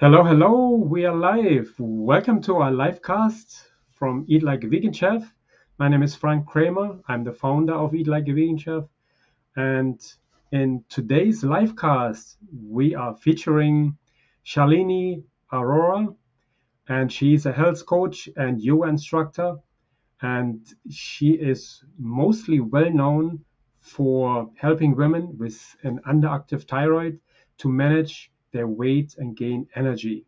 Hello, hello. We are live. Welcome to our live cast from Eat Like a Vegan Chef. My name is Frank Kramer. I'm the founder of Eat Like a Vegan Chef. And in today's live cast, we are featuring Shalini Arora, and she's a health coach and yoga instructor. And she is mostly well known for helping women with an underactive thyroid to manage their weight and gain energy.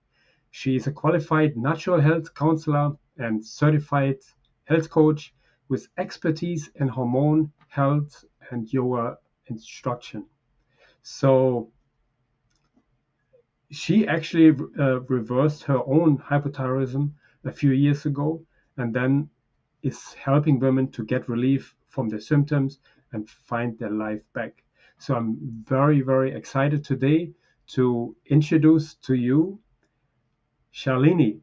She is a qualified natural health counselor and certified health coach with expertise in hormone health and yoga instruction. So she actually reversed her own hypothyroidism a few years ago and then is helping women to get relief from their symptoms and find their life back. So I'm very, very excited today to introduce to you Shalini.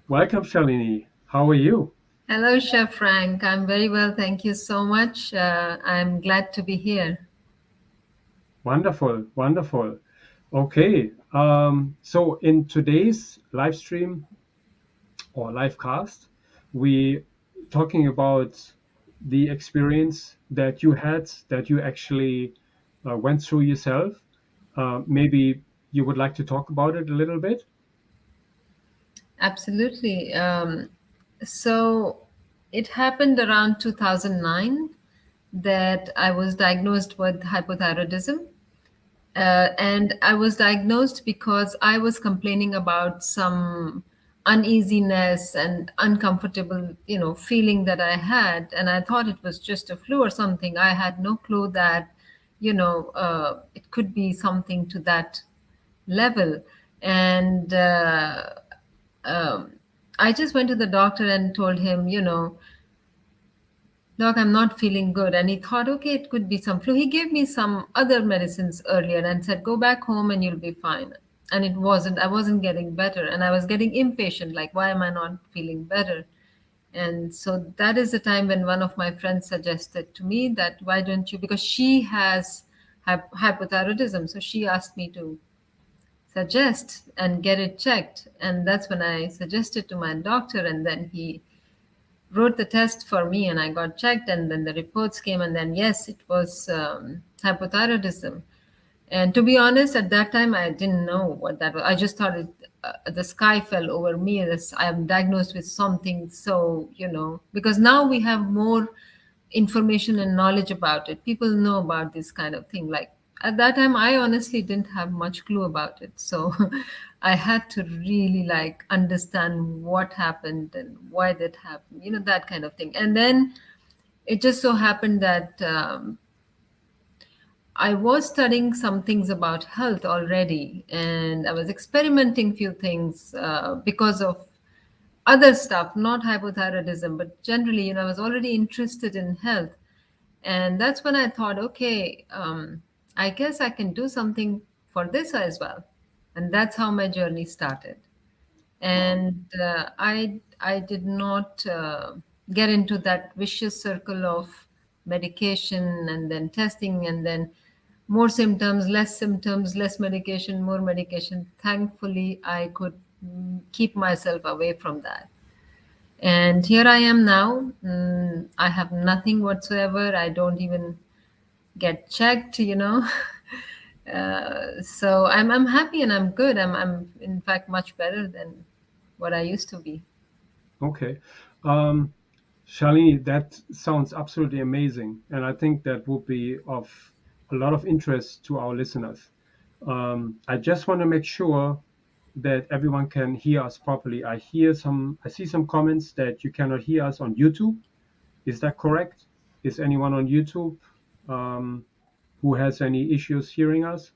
Welcome, Shalini. How are you? Hello, Chef Frank. I'm very well. Thank you so much. I'm glad to be here. Wonderful, wonderful. Okay, so in today's live stream or live cast, we talking about the experience that you had, that you actually went through yourself. Maybe you would like to talk about it a little bit? Absolutely. So it happened around 2009 that I was diagnosed with hypothyroidism. And I was diagnosed because I was complaining about some uneasiness and uncomfortable, feeling that I had, and I thought it was just a flu or something. I had no clue that, it could be something to that level, and um, I just went to the doctor and told him, Doc, I'm not feeling good. And he thought, okay, it could be some flu. He gave me some other medicines earlier and said, go back home and you'll be fine. And it wasn't, I wasn't getting better. And I was getting impatient, like, why am I not feeling better? And so that is the time when one of my friends suggested to me that, why don't you, because she has hypothyroidism. So she asked me to suggest and get it checked. And that's when I suggested to my doctor. And then he wrote the test for me and I got checked, and then the reports came, and then yes, it was hypothyroidism. And to be honest, at that time I didn't know what that was. I just thought the sky fell over me. I am diagnosed with something. So because now we have more information and knowledge about it, people know about this kind of thing. Like at that time I honestly didn't have much clue about it. So I had to really like understand what happened and why that happened, that kind of thing. And then it just so happened that I was studying some things about health already, and I was experimenting few things because of other stuff, not hypothyroidism, but generally, I was already interested in health. And that's when I thought, okay, I guess I can do something for this as well. And that's how my journey started. Wow. And I did not get into that vicious circle of medication and then testing and then more symptoms, less medication, more medication. Thankfully, I could keep myself away from that. And here I am now. I have nothing whatsoever. I don't even get checked. So I'm happy and I'm good. I'm in fact much better than what I used to be. Okay. Um, Shalini, that sounds absolutely amazing. And I think that would be of a lot of interest to our listeners. I just want to make sure that everyone can hear us properly. I see some comments that you cannot hear us on YouTube. Is that correct? Is anyone on YouTube um, who has any issues hearing us?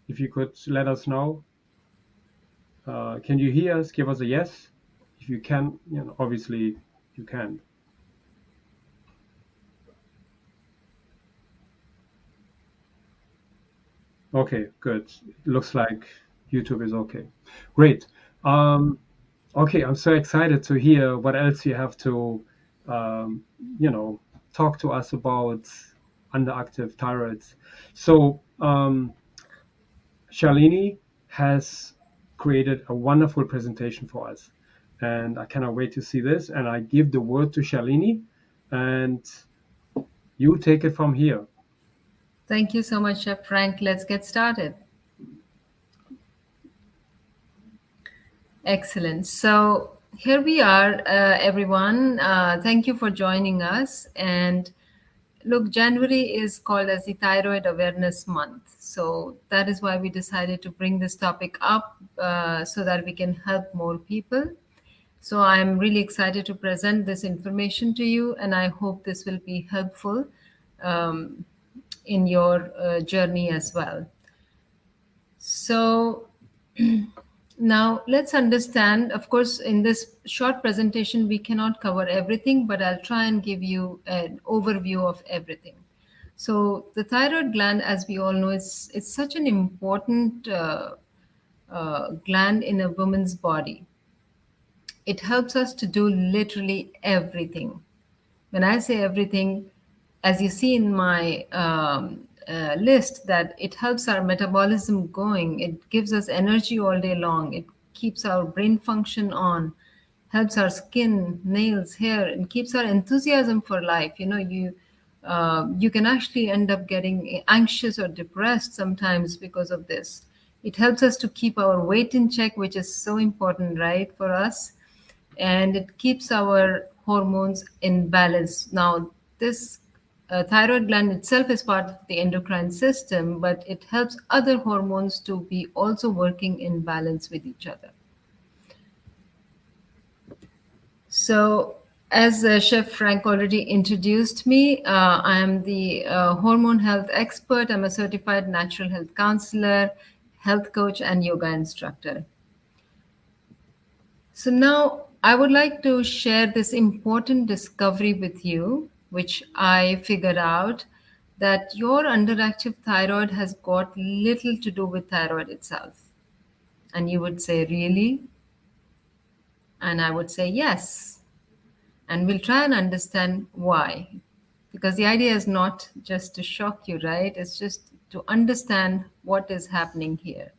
If you could let us know. Can you hear us? Give us a yes. If you can, obviously you can. Okay, good. Looks like YouTube is okay. Great. Um, okay, I'm so excited to hear what else you have to, um, you know, talk to us about underactive thyroids. So, Shalini, has created a wonderful presentation for us. And I cannot wait to see this. And I give the word to Shalini, and you take it from here. Thank you so much, Chef Frank. Let's get started. Excellent. So here we are, everyone. Thank you for joining us. And look, January is called as the Thyroid Awareness Month. So that is why we decided to bring this topic up so that we can help more people. So I'm really excited to present this information to you, and I hope this will be helpful um, in your journey as well. So now let's understand. Of course, in this short presentation, we cannot cover everything, but I'll try and give you an overview of everything. So the thyroid gland, as we all know, it's such an important gland in a woman's body. It helps us to do literally everything. When I say everything, as you see in my list, that it helps our metabolism going, it gives us energy all day long, it keeps our brain function on, helps our skin, nails, hair, and keeps our enthusiasm for life. You can actually end up getting anxious or depressed sometimes because of this. It helps us to keep our weight in check, which is so important, right, for us. And it keeps our hormones in balance. Now, this thyroid gland itself is part of the endocrine system, but it helps other hormones to be also working in balance with each other. So, as Chef Frank already introduced me, I am the hormone health expert. I'm a certified natural health counselor, health coach, and yoga instructor. So now I would like to share this important discovery with you, which I figured out that your underactive thyroid has got little to do with thyroid itself. And you would say, really? And I would say, yes. And we'll try and understand why. Because the idea is not just to shock you, right? It's just to understand what is happening here.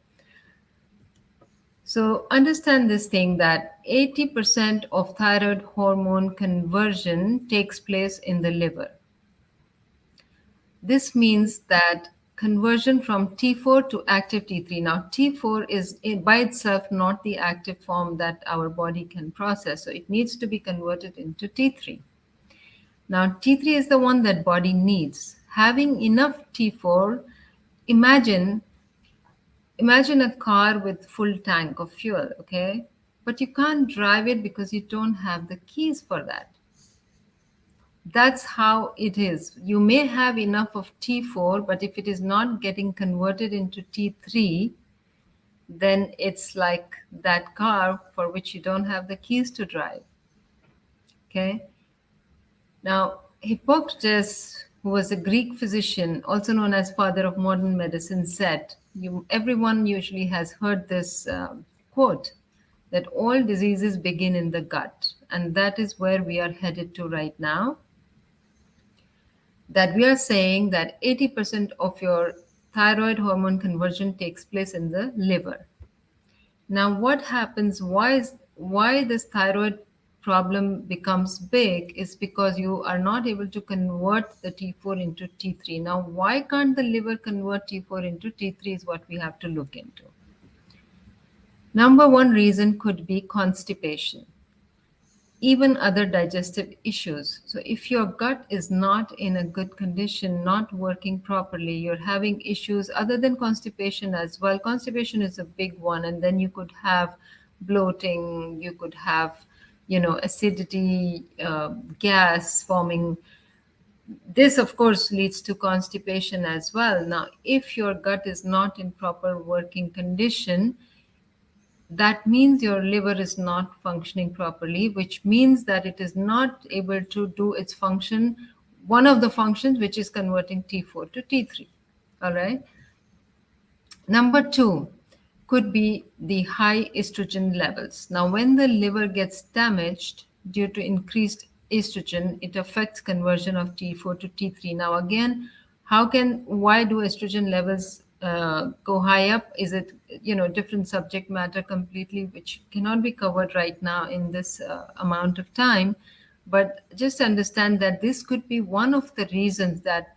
So understand this thing that 80% of thyroid hormone conversion takes place in the liver. This means that conversion from T4 to active T3. Now, T4 is by itself not the active form that our body can process. So it needs to be converted into T3. Now, T3 is the one that body needs. Having enough T4, imagine a car with full tank of fuel, okay? But you can't drive it because you don't have the keys for that. That's how it is. You may have enough of T4, but if it is not getting converted into T3, then it's like that car for which you don't have the keys to drive. Okay? Now, Hippocrates, who was a Greek physician, also known as father of modern medicine, said, everyone usually has heard this quote, that all diseases begin in the gut. And that is where we are headed to right now. That we are saying that 80% of your thyroid hormone conversion takes place in the liver. Now, what happens? Why this thyroid problem becomes big is because you are not able to convert the T4 into T3. Now, why can't the liver convert T4 into T3 is what we have to look into. Number one reason could be constipation, even other digestive issues. So if your gut is not in a good condition, not working properly, you're having issues other than constipation as well. Constipation is a big one. And then you could have bloating, you could have, acidity, gas forming. This, of course, leads to constipation as well. Now, if your gut is not in proper working condition, that means your liver is not functioning properly, which means that it is not able to do its function, one of the functions, which is converting T4 to T3. All right. Number two could be the high estrogen levels. Now, when the liver gets damaged due to increased estrogen, it affects conversion of T4 to T3. Now, again, why do estrogen levels go high up? Is it, different subject matter completely, which cannot be covered right now in this amount of time? But just understand that this could be one of the reasons that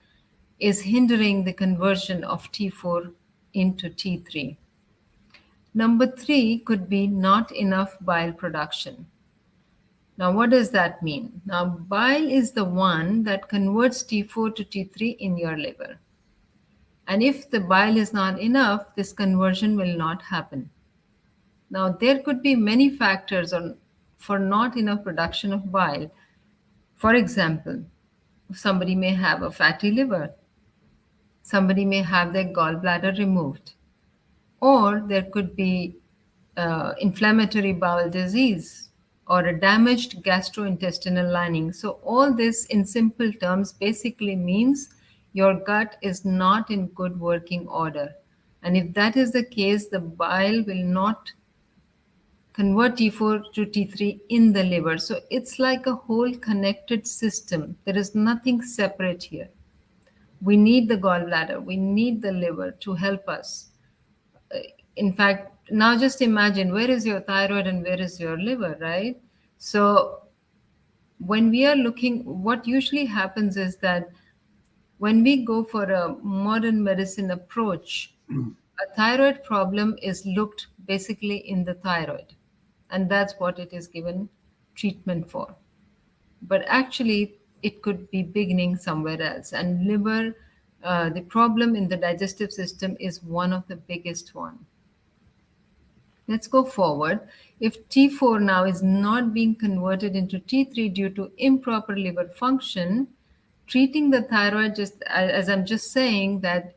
is hindering the conversion of T4 into T3. Number three could be not enough bile production. Now, what does that mean? Now, bile is the one that converts T4 to T3 in your liver. And if the bile is not enough, this conversion will not happen. Now, there could be many factors for not enough production of bile. For example, somebody may have a fatty liver, somebody may have their gallbladder removed, or there could be inflammatory bowel disease or a damaged gastrointestinal lining. So, all this in simple terms basically means your gut is not in good working order. And if that is the case, the bile will not convert T4 to T3 in the liver. So, it's like a whole connected system. There is nothing separate here. We need the gallbladder, we need the liver to help us. In fact, now just imagine, where is your thyroid and where is your liver, right? So when we are looking, what usually happens is that when we go for a modern medicine approach, a thyroid problem is looked basically in the thyroid, and that's what it is given treatment for. But actually, it could be beginning somewhere else. And liver, the problem in the digestive system is one of the biggest one. Let's go forward. If T4 now is not being converted into T3 due to improper liver function, treating the thyroid, just as I'm just saying, that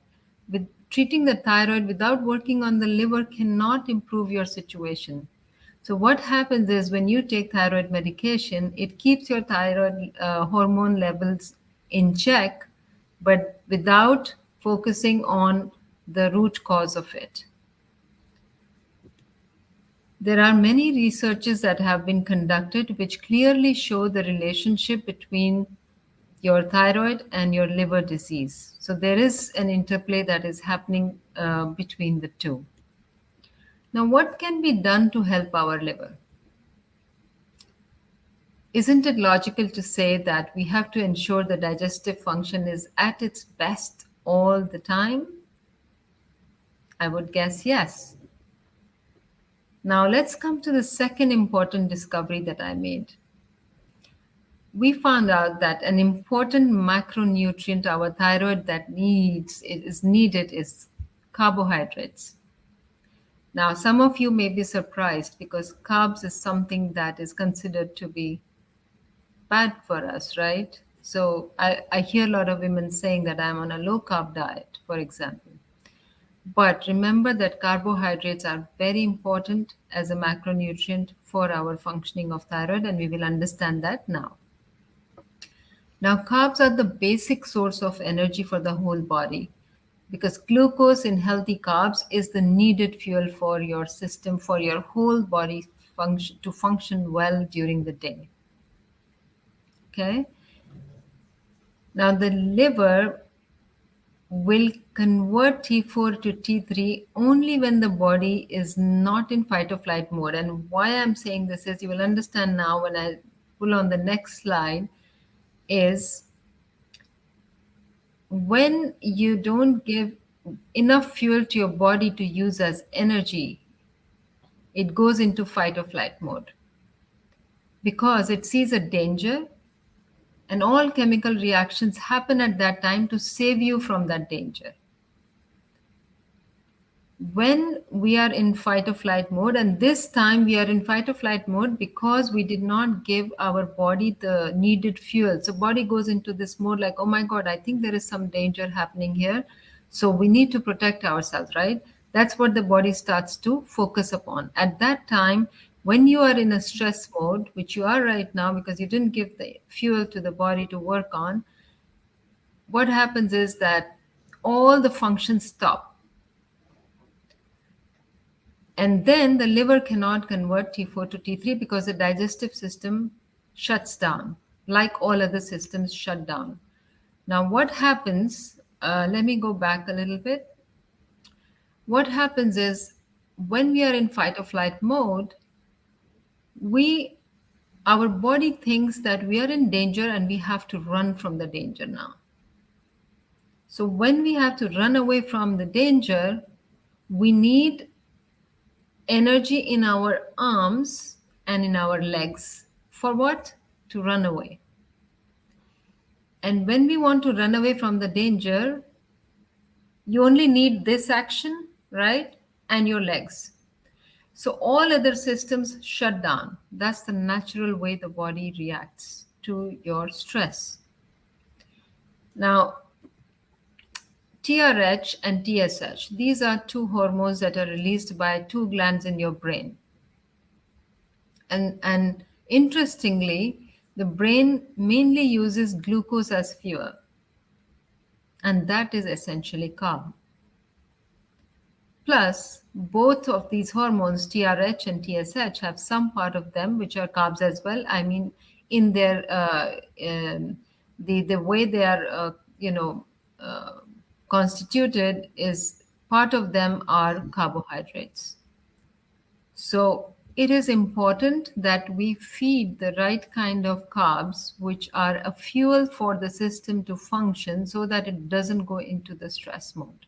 with treating the thyroid without working on the liver cannot improve your situation. So what happens is, when you take thyroid medication, it keeps your thyroid hormone levels in check, but without focusing on the root cause of it. There are many researches that have been conducted which clearly show the relationship between your thyroid and your liver disease. So there is an interplay that is happening between the two. Now, what can be done to help our liver? Isn't it logical to say that we have to ensure the digestive function is at its best all the time? I would guess yes. Now, let's come to the second important discovery that I made. We found out that an important macronutrient our thyroid is needed is carbohydrates. Now, some of you may be surprised because carbs is something that is considered to be bad for us, right? So I hear a lot of women saying that I'm on a low carb diet, for example. But remember that carbohydrates are very important as a macronutrient for our functioning of thyroid, and we will understand that now. Now, carbs are the basic source of energy for the whole body, because glucose in healthy carbs is the needed fuel for your system, for your whole body to function well during the day. Okay. Now, the liver will convert T4 to T3 only when the body is not in fight or flight mode. And why I'm saying this is, you will understand now when I pull on the next slide, is when you don't give enough fuel to your body to use as energy, it goes into fight or flight mode because it sees a danger, and all chemical reactions happen at that time to save you from that danger. When we are in fight or flight mode, and this time we are in fight or flight mode because we did not give our body the needed fuel. So body goes into this mode like, oh my God, I think there is some danger happening here. So we need to protect ourselves, right? That's what the body starts to focus upon. At that time, when you are in a stress mode, which you are right now because you didn't give the fuel to the body to work on, what happens is that all the functions stop. And then the liver cannot convert T4 to T3 because the digestive system shuts down, like all other systems shut down. Now, what happens? Let me go back a little bit. what happens is when we are in fight or flight mode, we our body thinks that we are in danger and we have to run from the danger now. So when we have to run away from the danger, we need energy in our arms and in our legs. For what? To run away. And when we want to run away from the danger, you only need this action, right? And your legs. So all other systems shut down. That's the natural way the body reacts to your stress. Now, TRH and TSH, these are two hormones that are released by two glands in your brain. And interestingly, the brain mainly uses glucose as fuel, and that is essentially carb. Plus, both of these hormones, TRH and TSH, have some part of them which are carbs as well. I mean, in their the way they are, uh, constituted is part of them are carbohydrates. So it is important that we feed the right kind of carbs, which are a fuel for the system to function so that it doesn't go into the stress mode.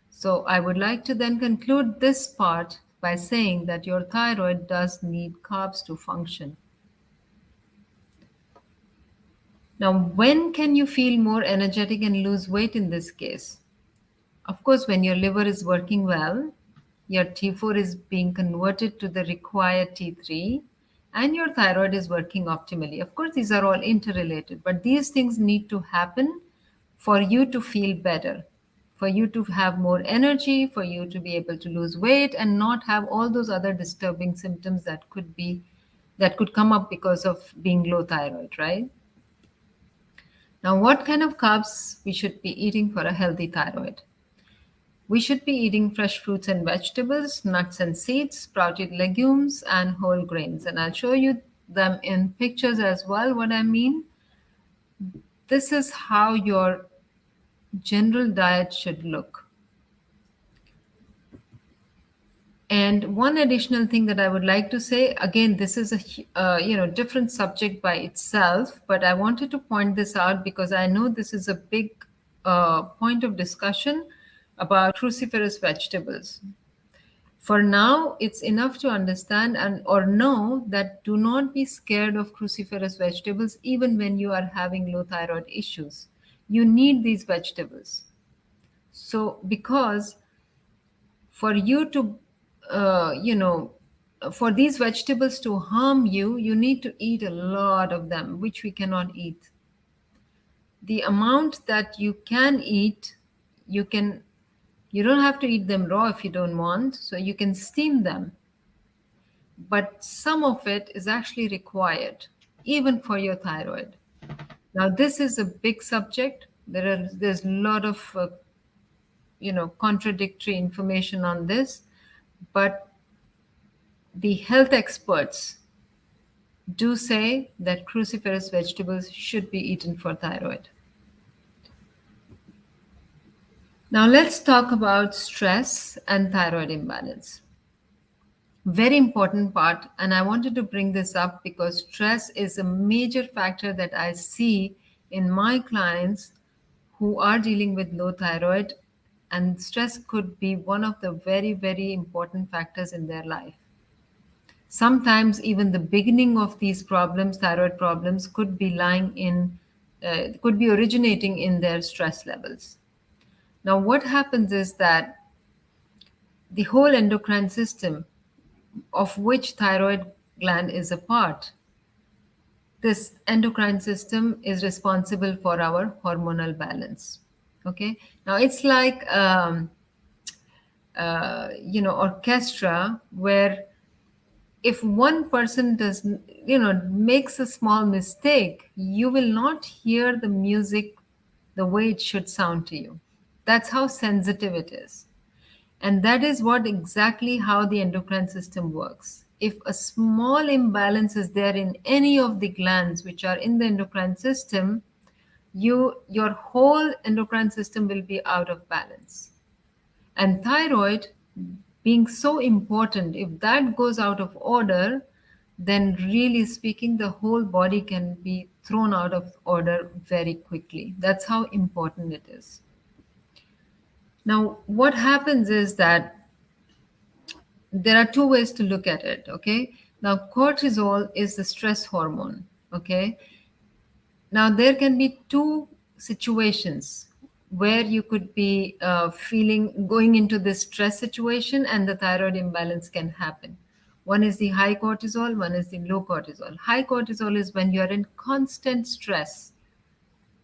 So I would like to then conclude this part by saying that your thyroid does need carbs to function. Now, when can you feel more energetic and lose weight in this case? Of course, when your liver is working well, your T4 is being converted to the required T3, and your thyroid is working optimally. Of course, these are all interrelated, but these things need to happen for you to feel better, for you to have more energy, for you to be able to lose weight and not have all those other disturbing symptoms that could come up because of being low thyroid, right? Now, what kind of carbs we should be eating for a healthy thyroid? We should be eating fresh fruits and vegetables, nuts and seeds, sprouted legumes, and whole grains. And I'll show you them in pictures as well, what I mean. This is how your general diet should look. And one additional thing that I would like to say, again, this is a different subject by itself, but I wanted to point this out because I know this is a big point of discussion about cruciferous vegetables. For now, it's enough to understand and or know that do not be scared of cruciferous vegetables even when you are having low thyroid issues. You need these vegetables. So because for you to, for these vegetables to harm you, you need to eat a lot of them, which we cannot eat. The amount that you can eat, you don't have to eat them raw if you don't want, so you can steam them. But some of it is actually required, even for your thyroid. Now, this is a big subject. There's a lot of contradictory information on this, but the health experts do say that cruciferous vegetables should be eaten for thyroid. Now let's talk about stress and thyroid imbalance. Very important part, and I wanted to bring this up because stress is a major factor that I see in my clients who are dealing with low thyroid, and stress could be one of the very, very important factors in their life. Sometimes even the beginning of these problems, thyroid problems, could be originating in their stress levels. Now, what happens is that the whole endocrine system, of which thyroid gland is a part, this endocrine system is responsible for our hormonal balance. Okay, now it's like orchestra, where if one person makes a small mistake, you will not hear the music the way it should sound to you. That's how sensitive it is. And that is what exactly how the endocrine system works. If a small imbalance is there in any of the glands which are in the endocrine system, your whole endocrine system will be out of balance. And thyroid being so important, if that goes out of order, then really speaking, the whole body can be thrown out of order very quickly. That's how important it is. Now, what happens is that there are two ways to look at it. Okay. Now, cortisol is the stress hormone. Okay. Now, there can be two situations where you could be feeling going into this stress situation and the thyroid imbalance can happen. One is the high cortisol, one is the low cortisol. High cortisol is when you are in constant stress.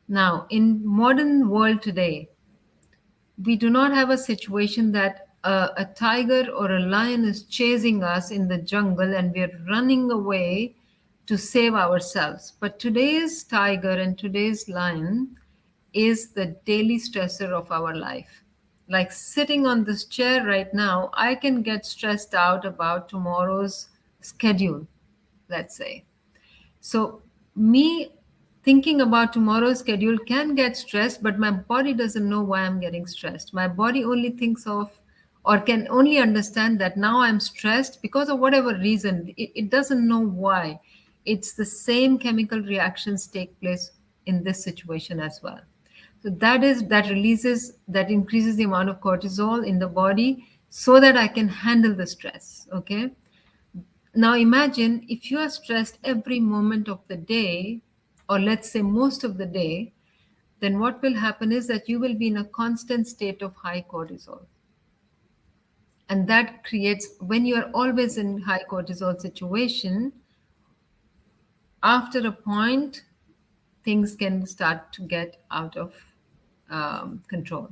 Now, in modern world today, we do not have a situation that a tiger or a lion is chasing us in the jungle and we're running away to save ourselves. But today's tiger and today's lion is the daily stressor of our life. Like sitting on this chair right now, I can get stressed out about tomorrow's schedule, let's say. So, me thinking about tomorrow's schedule can get stressed, but my body doesn't know why I'm getting stressed. My body only thinks of or can only understand that now I'm stressed because of whatever reason. It doesn't know why. It's the same chemical reactions take place in this situation as well. So that increases the amount of cortisol in the body so that I can handle the stress. Okay. Now imagine if you are stressed every moment of the day, or let's say most of the day, then what will happen is that you will be in a constant state of high cortisol. And that creates, when you are always in high cortisol situation, after a point, things can start to get out of control.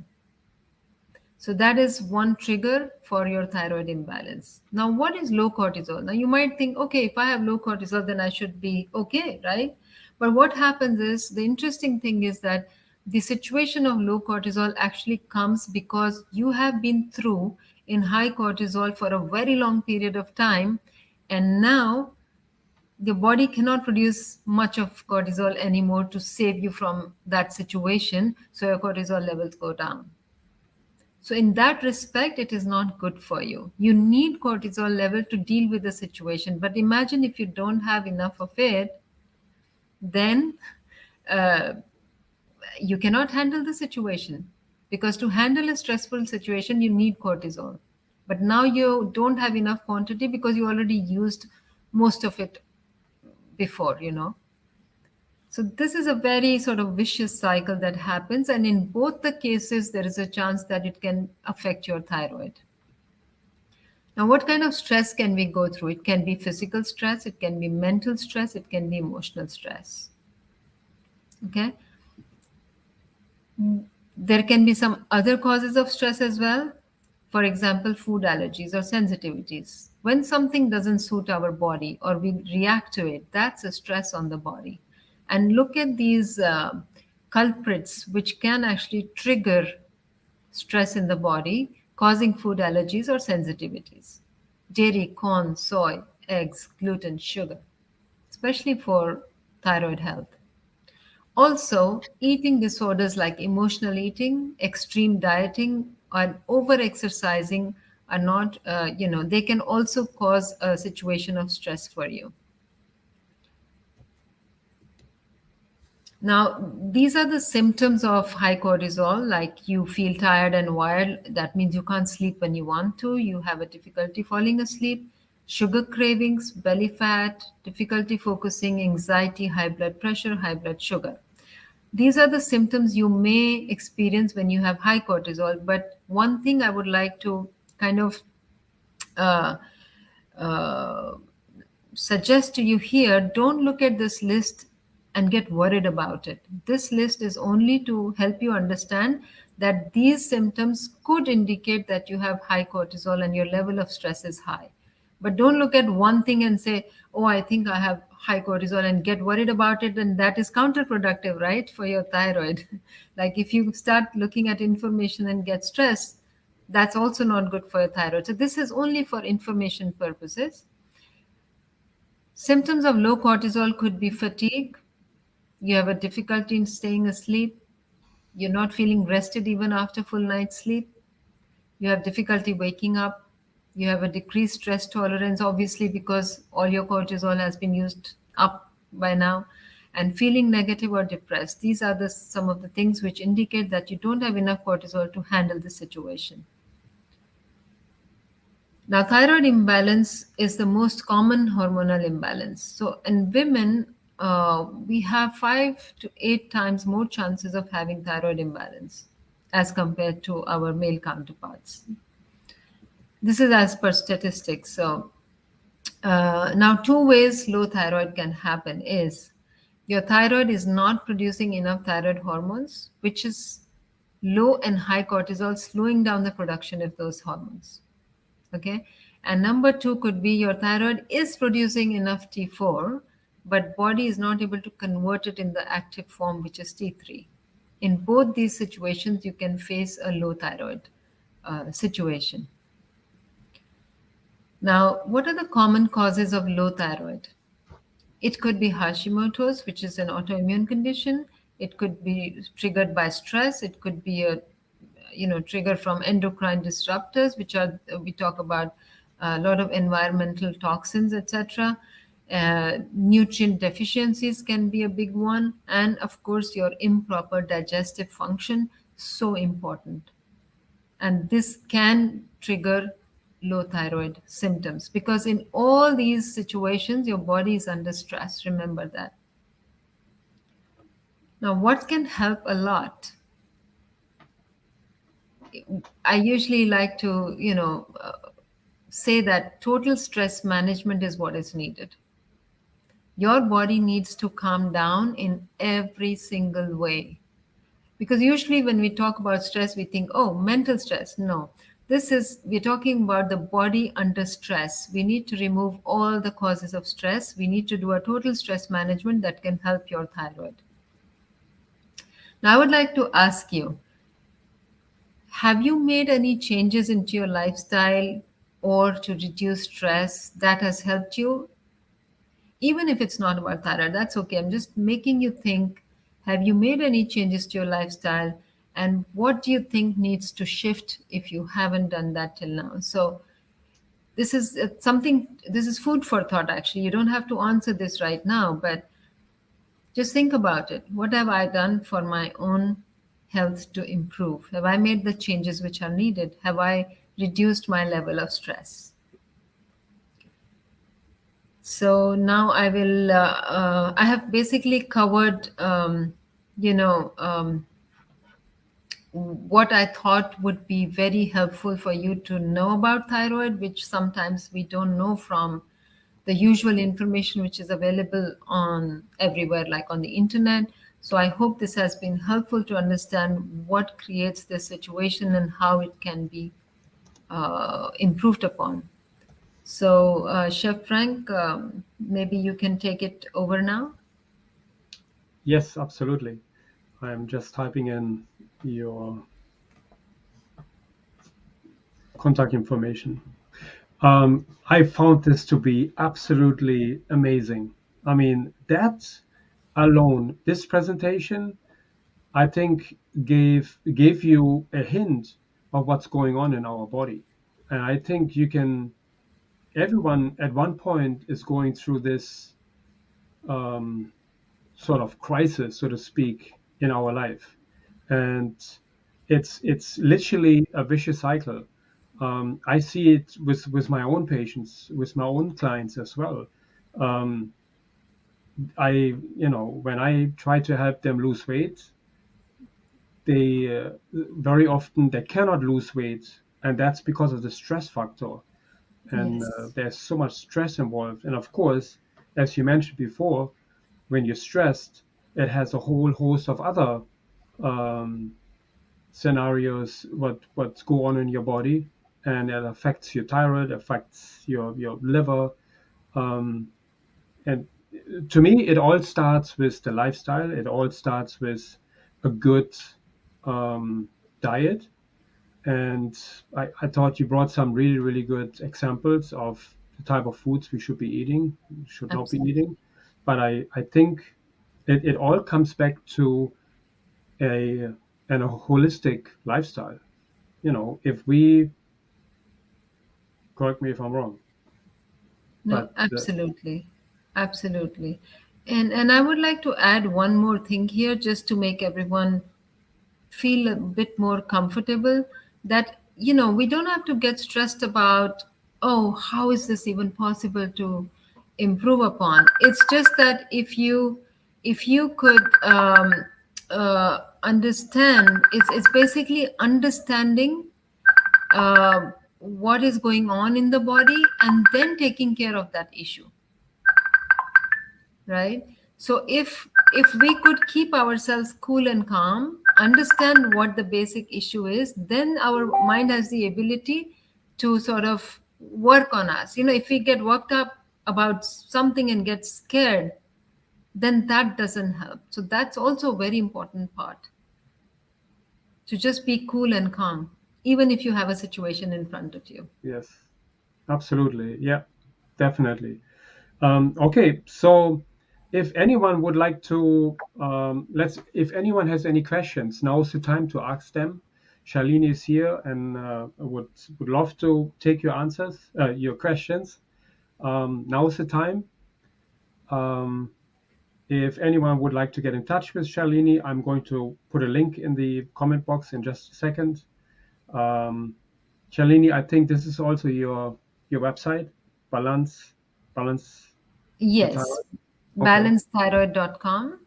So that is one trigger for your thyroid imbalance. Now, what is low cortisol? Now, you might think, okay, if I have low cortisol, then I should be okay, right? But what happens is, the interesting thing is that the situation of low cortisol actually comes because you have been through in high cortisol for a very long period of time. And now the body cannot produce much of cortisol anymore to save you from that situation. So your cortisol levels go down. So in that respect, it is not good for you. You need cortisol level to deal with the situation. But imagine if you don't have enough of it, then uh, you cannot handle the situation. Because to handle a stressful situation, you need cortisol. But now you don't have enough quantity because you already used most of it before. So this is a very sort of vicious cycle that happens, and in both the cases, there is a chance that it can affect your thyroid. Now, what kind of stress can we go through? It can be physical stress, it can be mental stress, it can be emotional stress. Okay. There can be some other causes of stress as well. For example, food allergies or sensitivities. When something doesn't suit our body or we react to it, that's a stress on the body. And look at these culprits which can actually trigger stress in the body, causing food allergies or sensitivities. Dairy, corn, soy, eggs, gluten, sugar, especially for thyroid health. Also, eating disorders like emotional eating, extreme dieting, and over exercising are not, they can also cause a situation of stress for you. Now, these are the symptoms of high cortisol, like you feel tired and wired. That means you can't sleep when you want to. You have a difficulty falling asleep, sugar cravings, belly fat, difficulty focusing, anxiety, high blood pressure, high blood sugar. These are the symptoms you may experience when you have high cortisol. But one thing I would like to kind of uh, uh, suggest to you here, don't look at this list and get worried about it. This list is only to help you understand that these symptoms could indicate that you have high cortisol and your level of stress is high. But don't look at one thing and say, oh, I think I have high cortisol, and get worried about it. And that is counterproductive, right, for your thyroid. Like if you start looking at information and get stressed, that's also not good for your thyroid. So this is only for information purposes. Symptoms of low cortisol could be fatigue. You have a difficulty in staying asleep. You're not feeling rested even after full night's sleep. You have difficulty waking up. You have a decreased stress tolerance, obviously, because all your cortisol has been used up by now. And feeling negative or depressed. These are some of the things which indicate that you don't have enough cortisol to handle the situation. Now, thyroid imbalance is the most common hormonal imbalance. So, in women, we have 5 to 8 times more chances of having thyroid imbalance as compared to our male counterparts. This is as per statistics. So, now, two ways low thyroid can happen is your thyroid is not producing enough thyroid hormones, which is low and high cortisol slowing down the production of those hormones. Okay. And number two could be your thyroid is producing enough T4, but body is not able to convert it in the active form, which is T3. In both these situations, you can face a low thyroid situation. Now, what are the common causes of low thyroid? It could be Hashimoto's, which is an autoimmune condition. It could be triggered by stress. It could be a trigger from endocrine disruptors, which are we talk about a lot of environmental toxins, etc. Nutrient deficiencies can be a big one, and of course your improper digestive function, so important. And this can trigger low thyroid symptoms because in all these situations your body is under stress, remember that. Now what can help a lot? I usually like to say that total stress management is what is needed. Your body needs to calm down in every single way. Because usually when we talk about stress, we think, oh, mental stress. No, we're talking about the body under stress. We need to remove all the causes of stress. We need to do a total stress management that can help your thyroid. Now, I would like to ask you, have you made any changes into your lifestyle or to reduce stress that has helped you? Even if it's not about thyroid, that's okay. I'm just making you think, have you made any changes to your lifestyle? And what do you think needs to shift if you haven't done that till now? So, this is food for thought, actually. You don't have to answer this right now, but just think about it. What have I done for my own health to improve? Have I made the changes which are needed? Have I reduced my level of stress? So now I have basically covered, you know, what I thought would be very helpful for you to know about thyroid, which sometimes we don't know from the usual information which is available on everywhere, like on the internet. So I hope this has been helpful to understand what creates this situation and how it can be improved upon. So, Chef Frank, maybe you can take it over now. Yes, absolutely. I'm just typing in your contact information. I found this to be absolutely amazing. I mean, that alone, this presentation, I think gave you a hint of what's going on in our body. And I think everyone at one point is going through this um, sort of crisis, so to speak, in our life. And it's literally a vicious cycle. I see it with my own patients, with my own clients as well. Um, when I try to help them lose weight, they very often they cannot lose weight, and that's because of the stress factor. And Yes. there's so much stress involved. And of course, as you mentioned before, when you're stressed, it has a whole host of other um, scenarios what go on in your body, and it affects your thyroid, affects your liver, um, and to me, it all starts with the lifestyle. It all starts with a good diet. And I thought you brought some really, really good examples of the type of foods we should be eating, should not be Absolutely. eating. But I think it all comes back to a, a holistic lifestyle. if we, correct me if I'm wrong, No, but absolutely. Absolutely. And I would like to add one more thing here just to make everyone feel a bit more comfortable, that we don't have to get stressed about, oh, how is this even possible to improve upon. It's just that if you could understand, it's basically understanding what is going on in the body and then taking care of that issue, right? So if we could keep ourselves cool and calm, understand what the basic issue is, then our mind has the ability to sort of work on us. If we get worked up about something and get scared, then that doesn't help. So that's also a very important part, to just be cool and calm even if you have a situation in front of you. yes, absolutely. Yeah, definitely. Okay, so if anyone would like to, if anyone has any questions, now's the time to ask them. Shalini is here and would love to take your answers, your questions. Now's the time. Um, if anyone would like to get in touch with Shalini, I'm going to put a link in the comment box in just a second. Um, Shalini, I think this is also your website, Balance Balance the Yes, Thyroid. Okay, balancethyroid.com.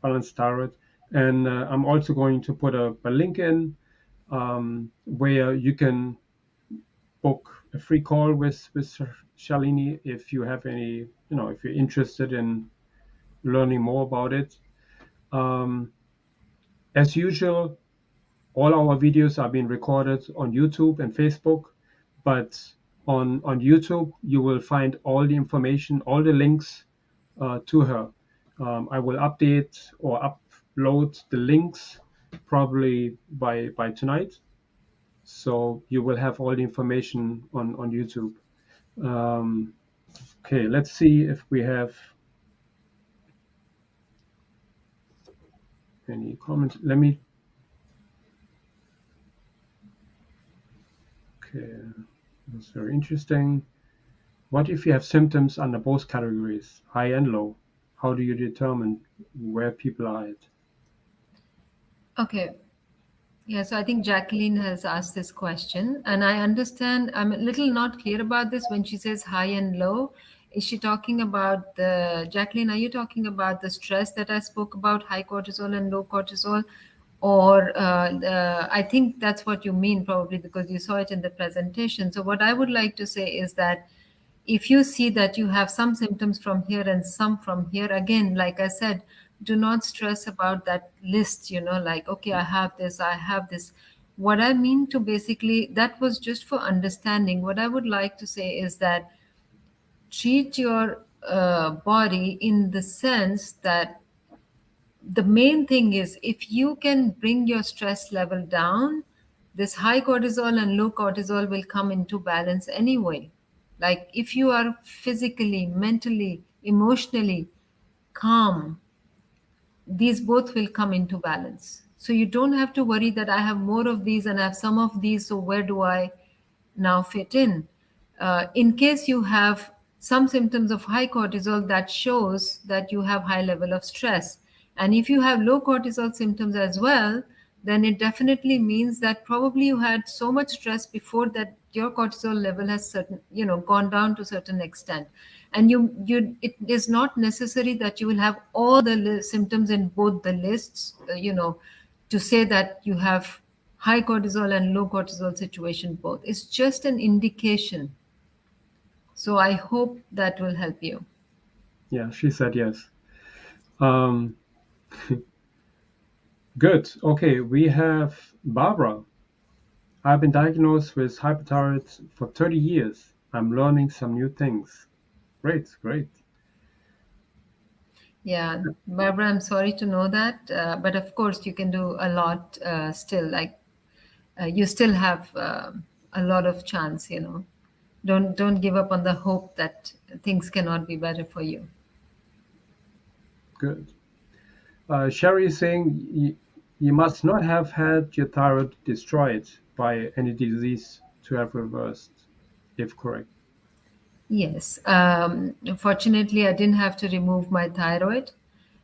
Balance Thyroid, and I'm also going to put a link in where you can book a free call with Shalini if you have any, if you're interested in learning more about it. Um, as usual, all our videos are being recorded on YouTube and Facebook, but on YouTube you will find all the information, all the links to her. I will update or upload the links probably by tonight, so you will have all the information on YouTube. Um, okay, let's see if we have any comments. Let me. Okay, that's very interesting. What if you have symptoms under both categories, high and low? How do you determine where people are at? Okay. Yeah, so I think Jacqueline has asked this question, and I understand I'm a little not clear about this when she says high and low. Is she talking about Jacqueline, are you talking about the stress that I spoke about, high cortisol and low cortisol? Or I think that's what you mean, probably because you saw it in the presentation. So, what I would like to say is that if you see that you have some symptoms from here and some from here, again, like I said, do not stress about that list, like, okay, I have this, I have this. What I mean to basically, that was just for understanding. What I would like to say is that treat your body in the sense that the main thing is, if you can bring your stress level down, this high cortisol and low cortisol will come into balance anyway. Like if you are physically, mentally, emotionally calm, these both will come into balance. So you don't have to worry that I have more of these and I have some of these, so where do I now fit in case you have some symptoms of high cortisol, that shows that you have high level of stress. And if you have low cortisol symptoms as well, then it definitely means that probably you had so much stress before that your cortisol level has gone down to a certain extent. And it is not necessary that you will have all the symptoms in both the lists, to say that you have high cortisol and low cortisol situation both. It's just an indication. So I hope that will help you. Yeah, she said yes. Um, good. Okay, we have Barbara. I've been diagnosed with hyperthyroid for 30 years. I'm learning some new things. Great, great. Yeah, Barbara, I'm sorry to know that, but of course you can do a lot still. Like you still have a lot of chance. Don't give up on the hope that things cannot be better for you. Good. Sherry is saying You must not have had your thyroid destroyed by any disease to have reversed, if correct. Yes. Fortunately, I didn't have to remove my thyroid.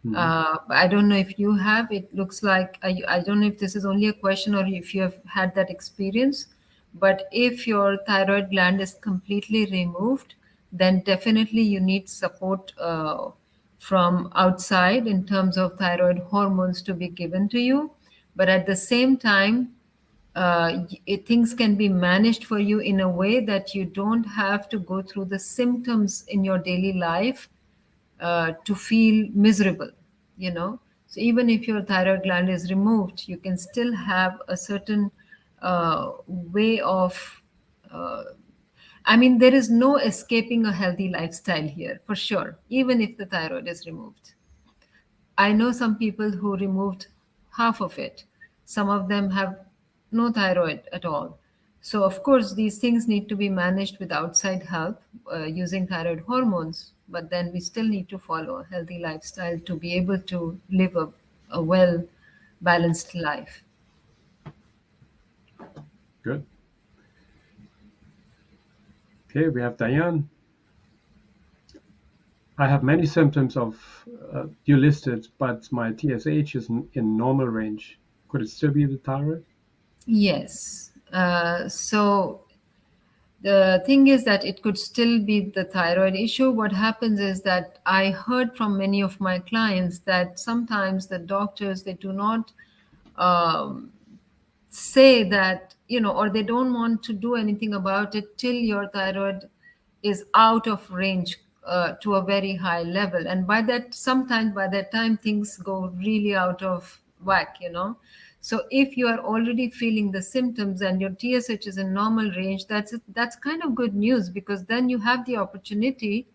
Hmm. I don't know if you have. It looks like I don't know if this is only a question or if you have had that experience. But if your thyroid gland is completely removed, then definitely you need support from outside in terms of thyroid hormones to be given to you. But at the same time, things can be managed for you in a way that you don't have to go through the symptoms in your daily life to feel miserable, you know. So even if your thyroid gland is removed, you can still have a certain way of uh, I mean, there is no escaping a healthy lifestyle here for sure, even if the thyroid is removed. I know some people who removed half of it. Some of them have no thyroid at all. So, of course, these things need to be managed with outside help using thyroid hormones. But then we still need to follow a healthy lifestyle to be able to live a well balanced life. Good. Okay, we have Diane. I have many symptoms of you listed, but my TSH is in normal range. Could it still be the thyroid? Yes. So the thing is that it could still be the thyroid issue. What happens is that I heard from many of my clients that sometimes the doctors they do not um, say that, you know, or they don't want to do anything about it till your thyroid is out of range to a very high level, and by that sometimes by that time things go really out of whack, you know. So if you are already feeling the symptoms and your TSH is in normal range, that's kind of good news, because then you have the opportunity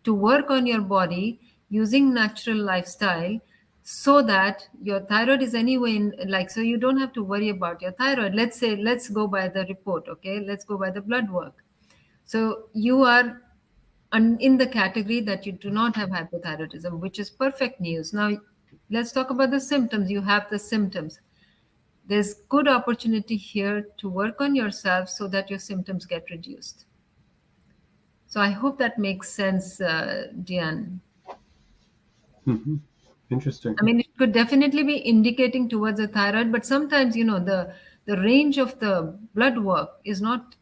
to work on your body using natural lifestyle, so that your thyroid is anyway in, like, so you don't have to worry about your thyroid. Let's say, let's go by the report, okay, let's go by the blood work. So you are in the category that you do not have hypothyroidism, which is perfect news. Now let's talk about the symptoms. You have the symptoms. There's good opportunity here to work on yourself so that your symptoms get reduced. So I hope that makes sense, Diane. Hmm. Interesting. I mean, it could definitely be indicating towards a thyroid, but sometimes, you know, the range of the blood work is not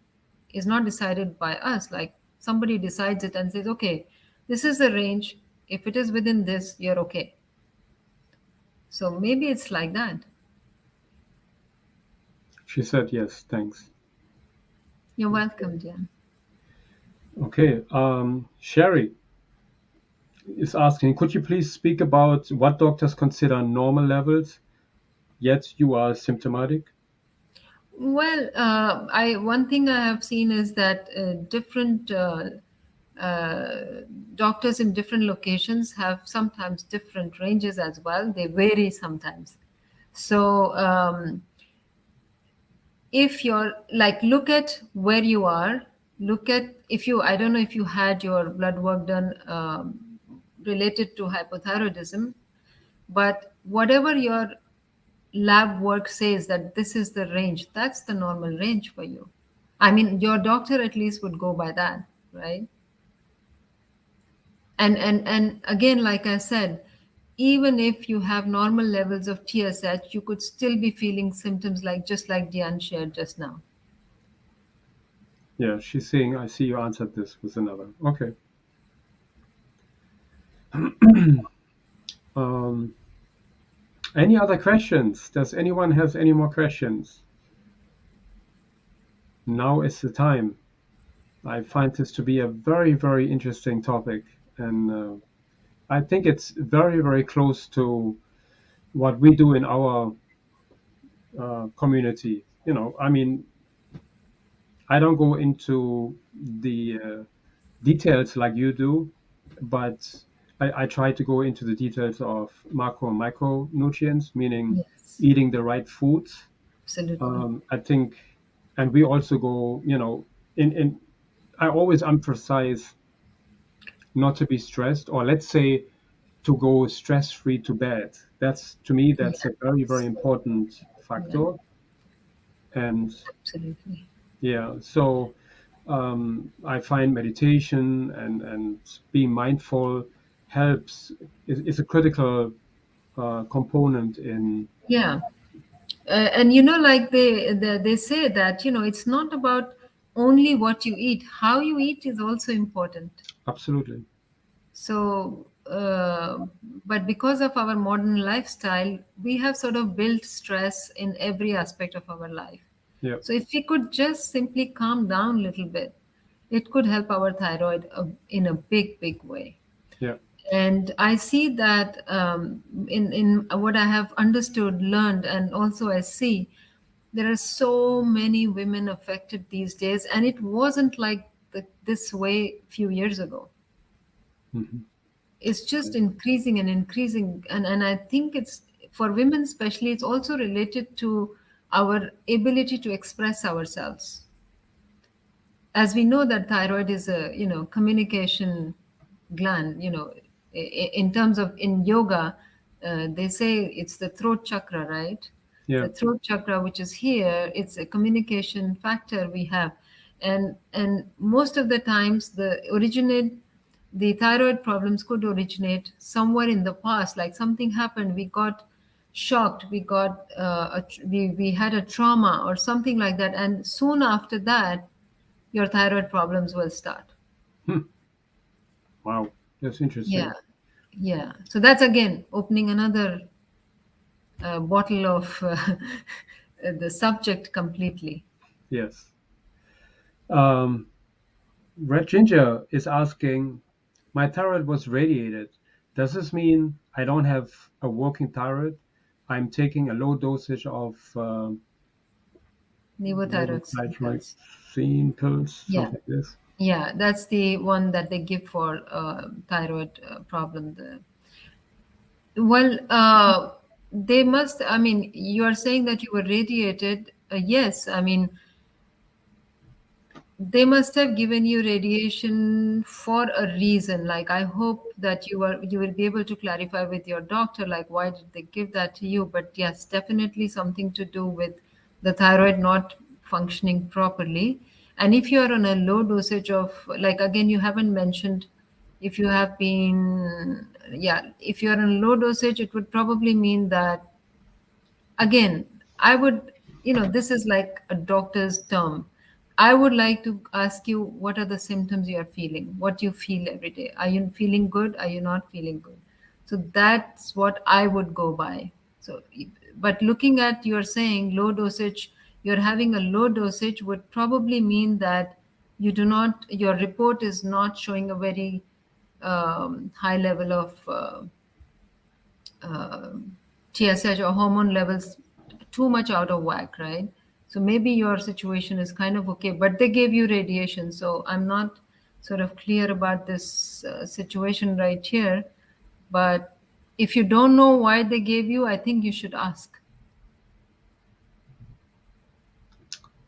decided by us. Like, somebody decides it and says, okay, this is the range. If it is within this, you're okay. So maybe it's like that. She said yes, thanks. You're welcome, Jan. Okay, Sherry is asking, could you please speak about what doctors consider normal levels, yet you are symptomatic? Well, I one thing I have seen is that different doctors in different locations have sometimes different ranges as well. They vary sometimes. So if you're like, look at where you are, look at, if you, I don't know if you had your blood work done related to hypothyroidism, but whatever your lab work says that this is the range, that's the normal range for you. I mean, your doctor at least would go by that, right? And again, like I said, even if you have normal levels of TSH, you could still be feeling symptoms like, just like Diane shared just now. Yeah, she's saying, I see you answered this with another. Okay. Um, any other questions? Does anyone have any more questions? Now is the time. I find this to be a very, very interesting topic, and I think it's very, very close to what we do in our community. You know, I mean, I don't go into the details like you do, but I try to go into the details of macro and micronutrients, meaning Yes, eating the right foods. absolutely. I think, and we also go, you know, in I always emphasize not to be stressed, or let's say to go stress free to bed. That's, to me, that's a very, very Yes. important Yeah, factor. And absolutely. yeah, so I find meditation and being mindful helps, is a critical component in. Yeah. And like they say that it's not about only what you eat, how you eat is also important. Absolutely. So but because of our modern lifestyle, we have sort of built stress in every aspect of our life. Yeah, So if we could just simply calm down a little bit, it could help our thyroid in a big way. yeah. And I see that in what I have understood, learned, and also I see there are so many women affected these days, and it wasn't like this way a few years ago. Hmm. It's just increasing and increasing, and I think it's for women especially. It's also related to our ability to express ourselves. As we know that thyroid is a communication gland. In terms of in yoga, they say it's the throat chakra, right? Yeah. The throat chakra, which is here, it's a communication factor we have. And most of the times the thyroid problems could originate somewhere in the past, like something happened, we got shocked, we got we had a trauma or something like that, and soon after that your thyroid problems will start. Hmm. Wow, that's Yeah, interesting. yeah. So that's again opening another bottle of the subject completely. Yes. Um, Red Ginger is asking, my thyroid was radiated. Does this mean I don't have a working thyroid? I'm taking a low dosage of Levothyroxine pills. levothyroxine pills, Yeah, something like this. yeah. That's the one that they give for thyroid problem. Well, they must. I mean, you are saying that you were radiated. Yes, I mean, they must have given you radiation for a reason. Like, I hope that you will be able to clarify with your doctor, like, why did they give that to you? But yes, definitely something to do with the thyroid not functioning properly. And if you are on a low dosage of, like, again, you haven't mentioned if you have been, yeah, if you're on low dosage, it would probably mean that, again, I would, this is like a doctor's term. I would like to ask you, what are the symptoms you are feeling, what you feel every day? Are you feeling good, are you not feeling good? So that's what I would go by. So but looking at, you're saying low dosage, you're having a low dosage would probably mean that you do not, your report is not showing a very high level of uh, TSH or hormone levels too much out of whack, right? So maybe your situation is kind of okay, but they gave you radiation. So I'm not sort of clear about this situation right here. But if you don't know why they gave you, I think you should ask.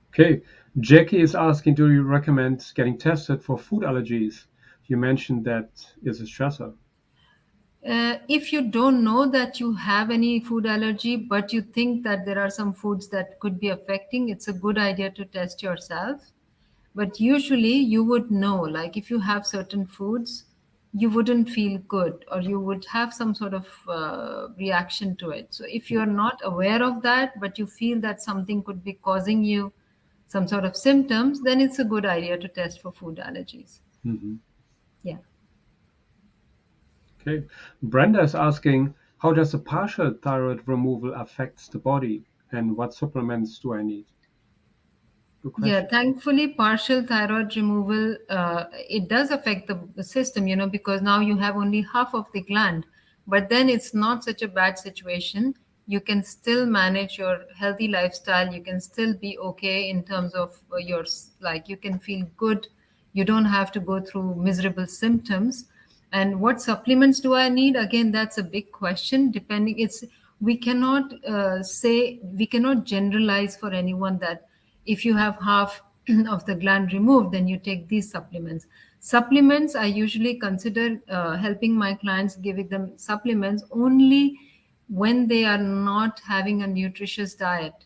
Okay. Jackie is asking, do you recommend getting tested for food allergies? You mentioned that is a stressor. If you don't know that you have any food allergy, but you think that there are some foods that could be affecting, it's a good idea to test yourself. But usually you would know, like if you have certain foods, you wouldn't feel good or you would have some sort of reaction to it. So if you're not aware of that, but you feel that something could be causing you some sort of symptoms, then it's a good idea to test for food allergies. Hmm. Yeah. Okay. Brenda is asking, how does a partial thyroid removal affects the body, and what supplements do I need? Good Yeah, question. thankfully, partial thyroid removal, it does affect the system, because now you have only half of the gland. But then it's not such a bad situation. You can still manage your healthy lifestyle. You can still be okay in terms of like you can feel good. You don't have to go through miserable symptoms. And what supplements do I need? Again, that's a big question. Depending, we cannot say, we cannot generalize for anyone that if you have half of the gland removed, then you take these supplements. Supplements, I usually consider helping my clients, giving them supplements only when they are not having a nutritious diet.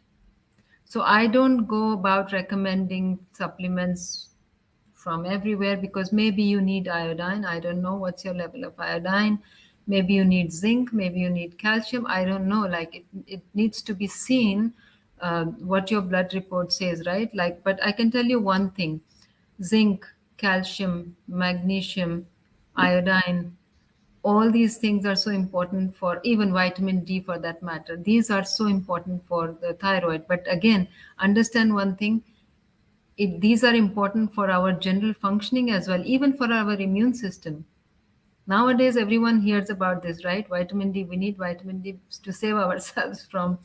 So I don't go about recommending supplements from everywhere, because maybe you need iodine. I don't know what's your level of iodine. Maybe you need zinc, maybe you need calcium. I don't know. Like it needs to be seen what your blood report says, right? Like, but I can tell you one thing: zinc, calcium, magnesium, iodine, all these things are so important, for even vitamin D for that matter. These are so important for the thyroid. But again, understand one thing: these are important for our general functioning as well, even for our immune system. Nowadays, everyone hears about this, right? Vitamin D. We need vitamin D to save ourselves from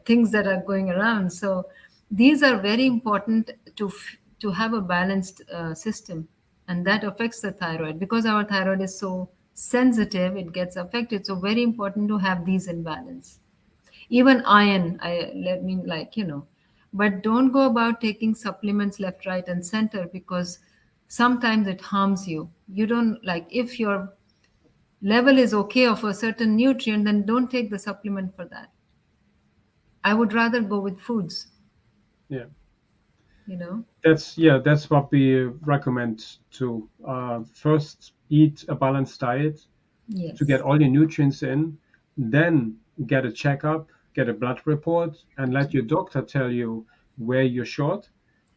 things that are going around. So these are very important to have a balanced system, and that affects the thyroid, because our thyroid is so sensitive. It gets affected. So very important to have these in balance. Even iron, I let me, like, but don't go about taking supplements left, right, and center, because sometimes it harms you. You don't, like, if your level is okay of a certain nutrient, then don't take the supplement for that. I would rather go with foods, Yeah. you know. That's what we recommend to first eat a balanced diet to get Yes. all your nutrients in, then get a checkup, get a blood report, and let your doctor tell you where you're short,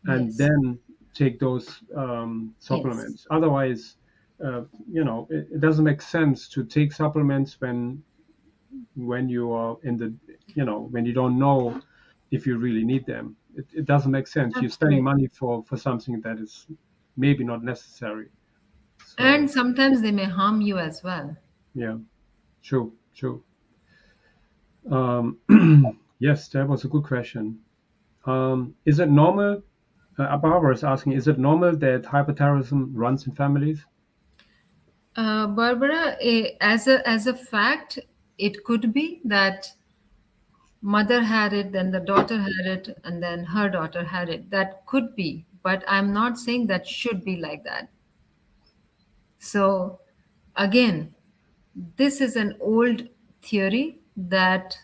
and Yes. then take those Yes. supplements. Otherwise, it doesn't make sense to take supplements when you are in the, when you don't know if you really need them. It doesn't make sense. You're spending Absolutely. money for something that is maybe not necessary. And So sometimes they may harm you as well. yeah, true, true. Um, yes, that was a good question. Is it normal? Barbara is asking, is it normal that hyperterrorism runs in families? Barbara, as a fact, it could be that mother had it, then the daughter had it, and then her daughter had it. That could be, but I'm not saying that should be like that. So, again, this is an old theory that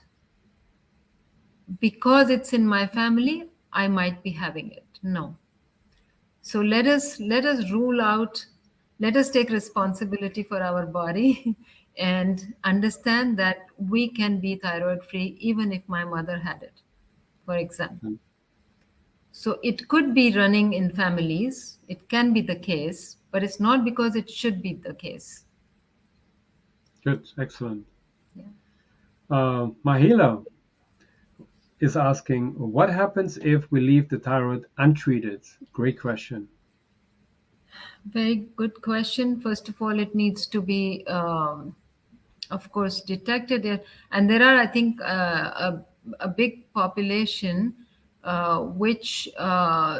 because it's in my family, I might be having it. No. So let us rule out, let us take responsibility for our body and understand that we can be thyroid free even if my mother had it, for example. Mm, So it could be running in families, it can be the case, but it's not because it should be the case. good, excellent. Yeah. Mahila is asking, what happens if we leave the thyroid untreated? Great question. Very good question. First of all, it needs to be, of course, detected. And there are, I think, a big population which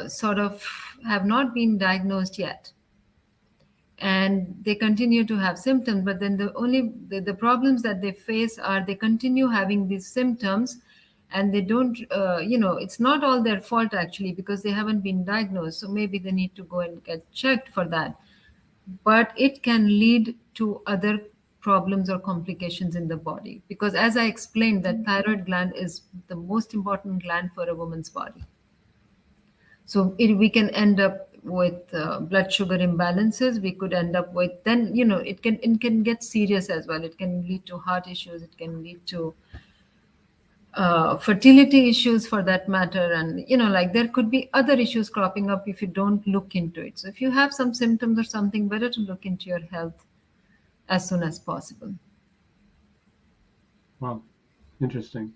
sort of have not been diagnosed yet, and they continue to have symptoms. But then the problems that they face are they continue having these symptoms, and they don't, it's not all their fault actually, because they haven't been diagnosed. So maybe they need to go and get checked for that, but it can lead to other problems or complications in the body, because as I explained, that thyroid gland is the most important gland for a woman's body. So we can end up with blood sugar imbalances. We could end up with, then, it can get serious as well. It can lead to heart issues. It can lead to fertility issues for that matter. And, like, there could be other issues cropping up if you don't look into it. So if you have some symptoms or something, better to look into your health as soon as possible. Wow, interesting.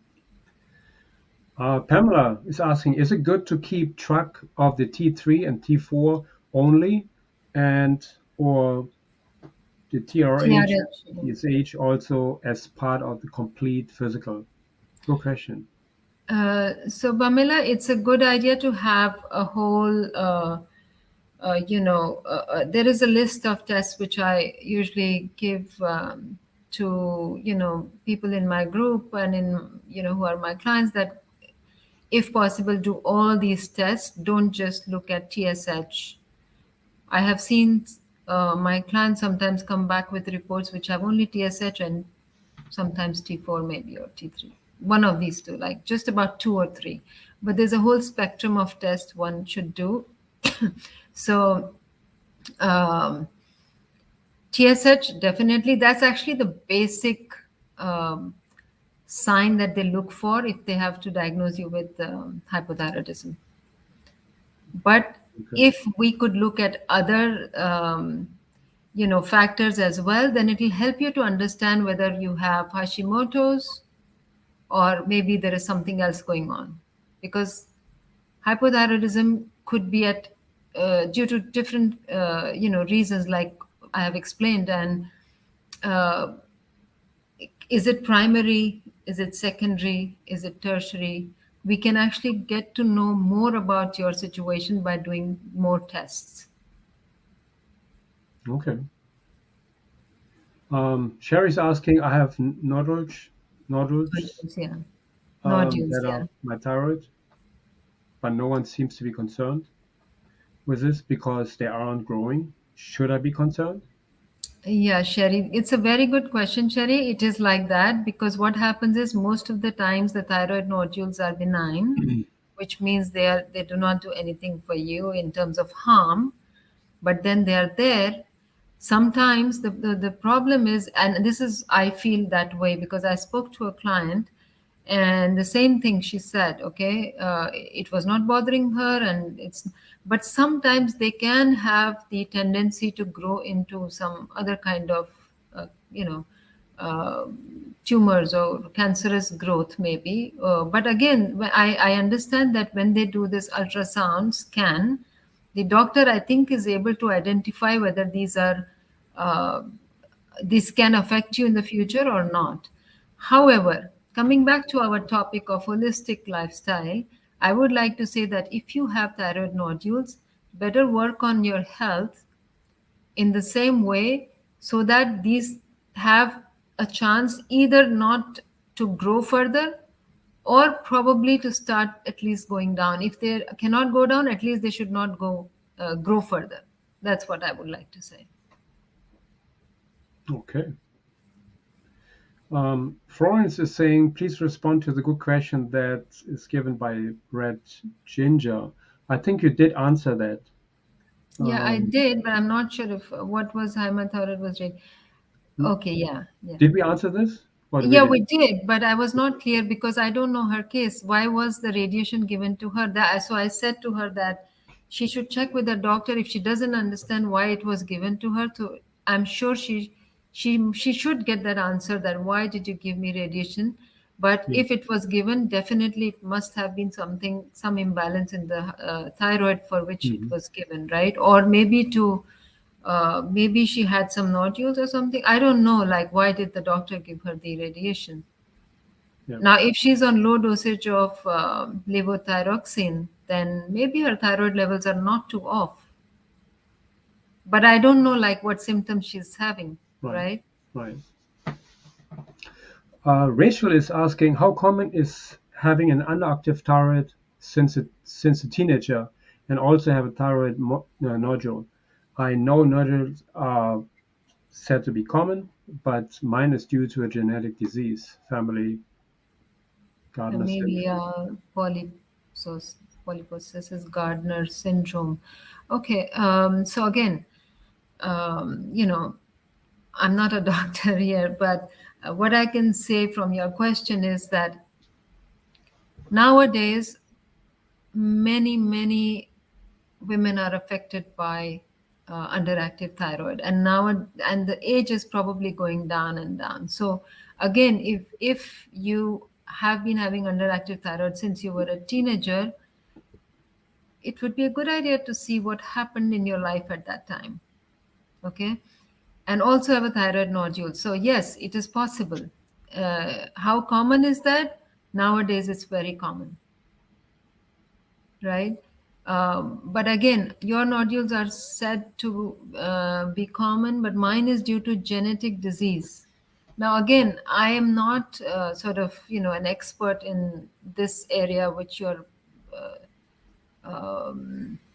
Pamela is asking, is it good to keep track of the T3 and T4 only, and or the TRH TRH. and TSH also as part of the complete physical? Good question. So, Pamela, it's a good idea to have a whole, there is a list of tests which I usually give to, people in my group and in, who are my clients, that if possible, do all these tests. Don't just look at TSH. I have seen my clients sometimes come back with reports which have only TSH and sometimes T4 maybe or T3. One of these two, like just about two or three. But there's a whole spectrum of tests one should do. So um, TSH, definitely, that's actually the basic um, sign that they look for if they have to diagnose you with hypothyroidism. But Okay. if we could look at other factors as well, then it will help you to understand whether you have Hashimoto's or maybe there is something else going on, because hypothyroidism could be at due to different reasons, like I have explained. And uh, is it primary, is it secondary, is it tertiary? We can actually get to know more about your situation by doing more tests. Okay. Sherry's asking, I have nodules Yeah, nodules, that yeah. are my thyroid, but no one seems to be concerned with this because they aren't growing. Should I be concerned? Yeah, Sherry, it's a very good question, Sherry. It is like that because what happens is most of the times the thyroid nodules are benign, which means they do not do anything for you in terms of harm, but then they are there. Sometimes the problem is, and this is, I feel that way because I spoke to a client and the same thing she said. Okay, it was not bothering her, and it's, but sometimes they can have the tendency to grow into some other kind of uh, you know uh, tumors or cancerous growth maybe. But again, I understand that when they do this ultrasound scan, the doctor, I think, is able to identify whether uh, this can affect you in the future or not. However, coming back to our topic of holistic lifestyle, I would like to say that if you have thyroid nodules, better work on your health in the same way so that these have a chance either not to grow further or probably to start at least going down. If they cannot go down, at least they should not grow further. That's what I would like to say. Okay. Florence is saying, please respond to the good question that is given by Red Ginger. I think you did answer that. Yeah, I Um, did, but I'm not sure if what was hypothyroid was right. Okay, yeah, yeah. did we answer this? Or we Yeah, did? we did, but I was not clear because I don't know her case. Why was the radiation given to her? That so I said to her that she should check with the doctor if she doesn't understand why it was given to her. So I'm sure she should get that answer, that why did you give me radiation? But Yeah. if it was given, definitely it must have been some imbalance in the thyroid for which it Mhm. was given, right? Or maybe maybe she had some nodules or something. I don't know. Like, why did the doctor give her the radiation? Yeah. Now, if she's on low dosage of levothyroxine, then maybe her thyroid levels are not too off. But I don't know, like, what symptoms she's having, Right. right? Right. Rachel is asking, how common is having an underactive thyroid since a teenager and also have a thyroid nodule? I know nodules are said to be common, but mine is due to a genetic disease, family Gardner syndrome. Familial polyposis Gardner syndrome. Okay, so again, you know, I'm not a doctor here, but what I can say from your question is that nowadays, many women are affected by underactive thyroid, and and the age is probably going down and down. So again, if you have been having underactive thyroid since you were a teenager, it would be a good idea to see what happened in your life at that time. Okay, and also have a thyroid nodule. So yes, it is possible. How common is that? Nowadays it's very common, right? But again, your nodules are said to be common, but mine is due to genetic disease. Now, again, I am not sort of, an expert in this area which you're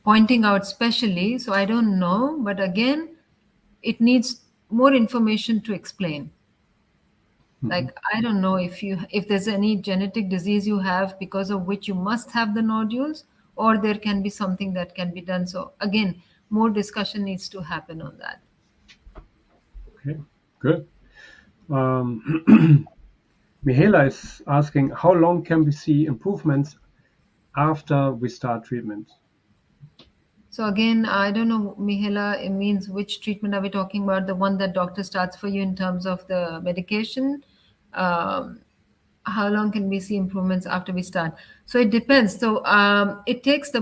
pointing out specially, so I don't know. But again, it needs more information to explain. Hmm. Like, I don't know if there's any genetic disease you have because of which you must have the nodules, or there can be something that can be done. So again, more discussion needs to happen on that. Okay, good. Um, Mihaela is asking, how long can we see improvements after we start treatment? So again, I don't know, Mihela, it means which treatment are we talking about? The one that doctor starts for you in terms of the medication? Um, how long can we see improvements after we start? So it depends. So it takes the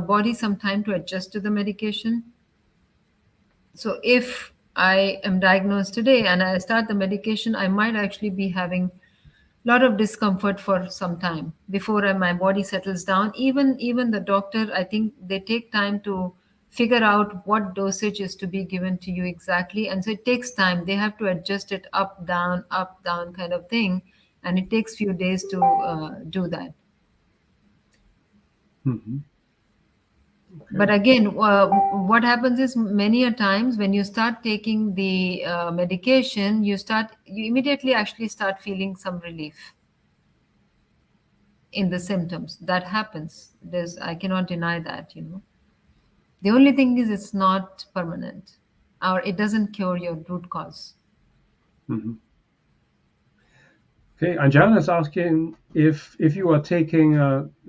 body some time to adjust to the medication. So if I am diagnosed today and I start the medication, I might actually be having lot of discomfort for some time before my body settles down. Even the doctor, I think they take time to figure out what dosage is to be given to you exactly, and so it takes time. They have to adjust it up down kind of thing, and it takes few days to do that. Hmm. But Okay. again, what happens is many a times when you start taking the medication, you immediately actually start feeling some relief in the symptoms. That happens. There's I cannot deny that. The only thing is it's not permanent, or it doesn't cure your root cause. Hmm. Okay, Anjana is asking if you are taking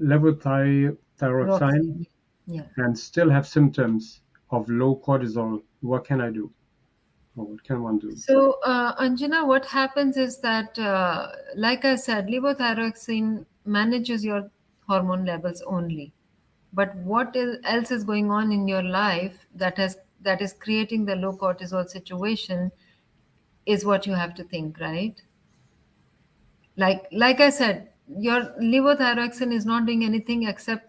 levothyroxine Roxy. Yeah. and still have symptoms of low cortisol, what can I do? Or what can one do? So, Anjana, what happens is that, like I said, levothyroxine manages your hormone levels only. But else is going on in your life that is creating the low cortisol situation is what you have to think, right? Like I said, your levothyroxine is not doing anything except